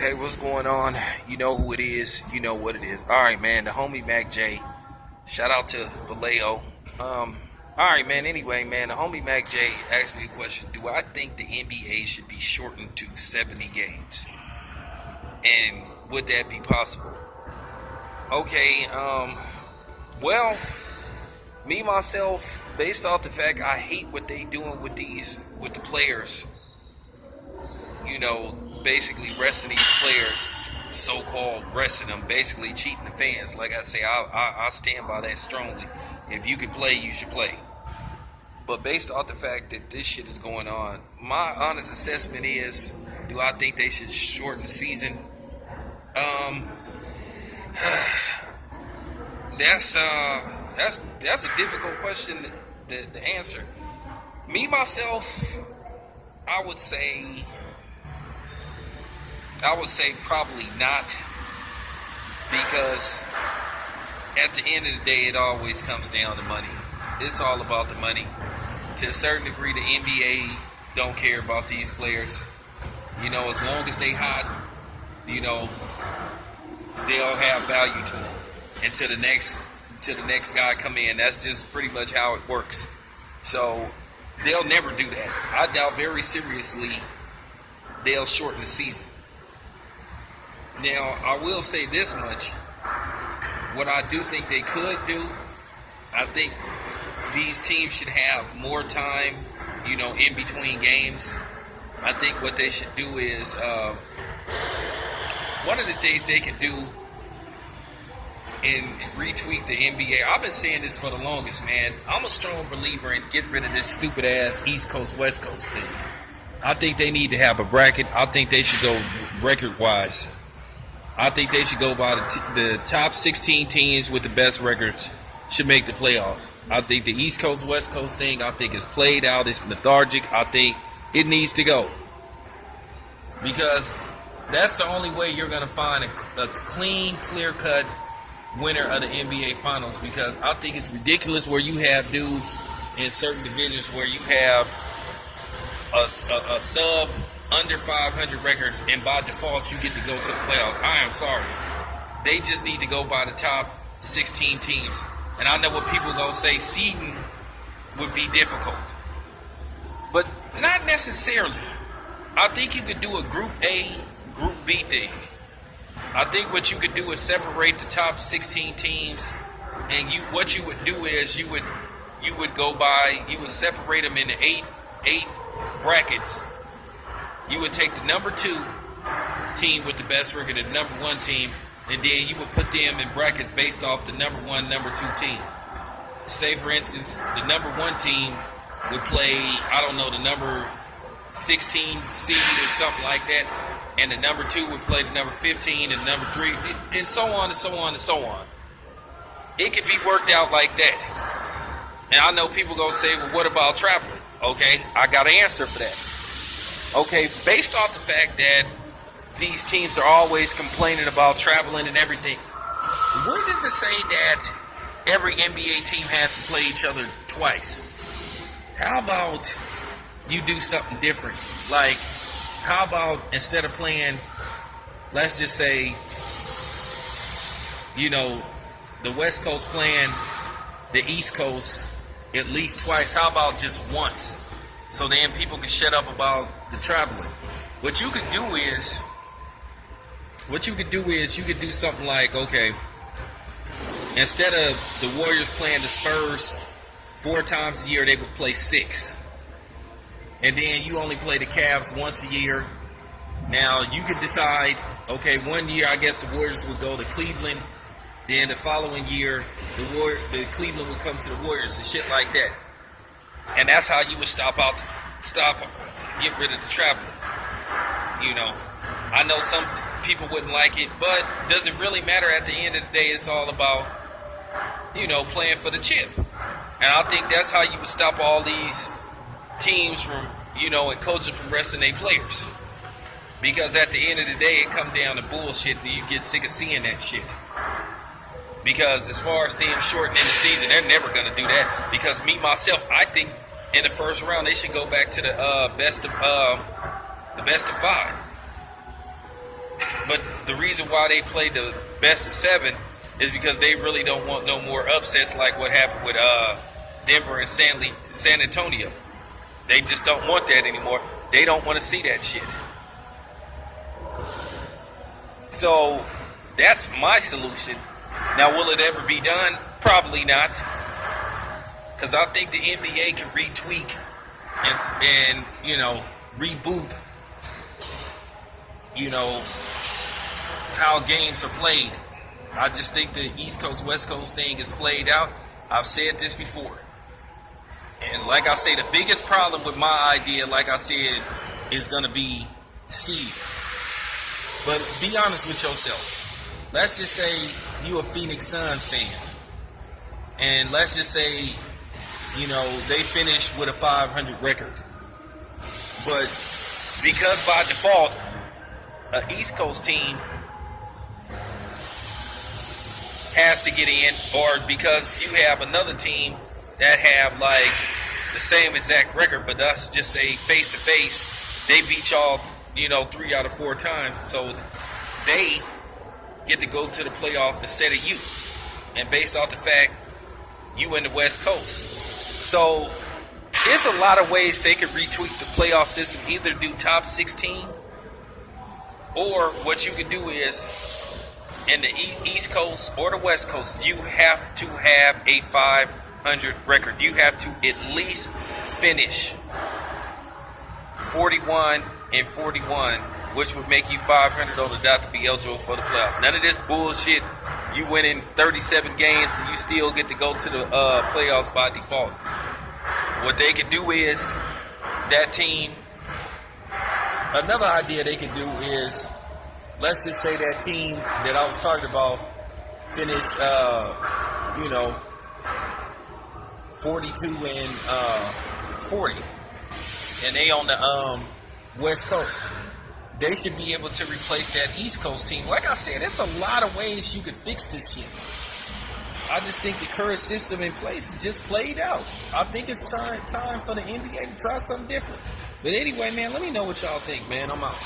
Okay, what's going on? You know who it is. You know what it is. All right, man. The homie Mac J. Shout out to Vallejo. All right, man. Anyway, man, the homie Mac J asked me a question. Do I think the NBA should be shortened to 70 games? And would that be possible? Okay. Well, me myself, based off the fact I hate what they doing with the players. You know, basically resting these players, so-called resting them, basically cheating the fans. Like I say, I stand by that strongly. If you can play, you should play. But based off the fact that this shit is going on, my honest assessment is, do I think they should shorten the season? That's a difficult question to answer. Me myself, I would say probably not, because at the end of the day, it always comes down to money. It's all about the money. To a certain degree, the NBA don't care about these players. You know, as long as they hot, you know, they'll have value to them. And to the next guy come in, that's just pretty much how it works. So they'll never do that. I doubt very seriously they'll shorten the season. Now, I will say this much. What I do think they could do, I think these teams should have more time, you know, in between games. I think what they should do is, one of the things they can do and retweak the NBA. I've been saying this for the longest, man. I'm a strong believer in getting rid of this stupid ass East Coast, West Coast thing. I think they need to have a bracket. I think they should go record-wise. I think they should go by the top 16 teams with the best records should make the playoffs. I think the East Coast, West Coast thing, I think is played out. It's lethargic. I think it needs to go. Because that's the only way you're going to find a clean, clear-cut winner of the NBA Finals. Because I think it's ridiculous where you have dudes in certain divisions where you have a sub under 500 record, and by default you get to go to the playoffs. I am sorry. They just need to go by the top 16 teams. And I know what people are going to say, seeding would be difficult. But not necessarily. I think you could do a Group A, Group B thing. I think what you could do is separate the top 16 teams, and what you would do is you would separate them into eight brackets. You would take the number 2 team with the best record and the number 1 team, and then you would put them in brackets based off the number 1, number 2 team. Say, for instance, the number 1 team would play, I don't know, the number 16 seed or something like that, and the number 2 would play the number 15 and number 3, and so on and so on and so on. It could be worked out like that. And I know people going to say, well, what about traveling? Okay, I got an answer for that. Okay, based off the fact that these teams are always complaining about traveling and everything, where does it say that every NBA team has to play each other twice? How about you do something different? Like, how about instead of playing, let's just say, you know, the West Coast playing the East Coast at least twice, how about just once? So then people can shut up about the traveling. What you could do is you could do something like, okay, instead of the Warriors playing the Spurs 4 times a year, they would play 6. And then you only play the Cavs once a year. Now you could decide, okay, 1 year I guess the Warriors would go to Cleveland. Then the following year, the Cleveland would come to the Warriors and shit like that. And that's how you would get rid of the traveling. You know, I know some people wouldn't like it, but does it really matter? At the end of the day, it's all about, you know, playing for the chip. And I think that's how you would stop all these teams from, you know, and coaches from resting their players. Because at the end of the day, it comes down to bullshit, and you get sick of seeing that shit. Because as far as them shortening the season, they're never going to do that. Because me, myself, I think in the first round, they should go back to the best of 5. But the reason why they play the best of 7 is because they really don't want no more upsets like what happened with Denver and San Antonio. They just don't want that anymore. They don't want to see that shit. So that's my solution. Now, will it ever be done? Probably not. Because I think the NBA can retweak and reboot, how games are played. I just think the East Coast, West Coast thing is played out. I've said this before. And like I say, the biggest problem with my idea, like I said, is going to be seed. But be honest with yourself. Let's just say you a Phoenix Suns fan. And let's just say, they finished with a 500 record. But because by default, an East Coast team has to get in, or because you have another team that have like the same exact record, but let's just say face to face, they beat y'all, 3 out of 4 times, so they get to go to the playoff instead of you. And based off the fact you in the West Coast. So there's a lot of ways they could retweak the playoff system. Either do top 16, or what you could do is, in the East Coast or the West Coast, you have to have a 500 record. You have to at least finish 41-41, which would make you 500 on the dot to be eligible for the playoff. None of this bullshit. You win in 37 games and you still get to go to the playoffs by default. What they could do is, that team, another idea they could do is, let's just say that team that I was talking about finished, 42 and 40, and they on the West Coast. They should be able to replace that East Coast team. Like I said, there's a lot of ways you could fix this shit. I just think the current system in place is just played out. I think it's time for the NBA to try something different. But anyway, man, let me know what y'all think, man. I'm out.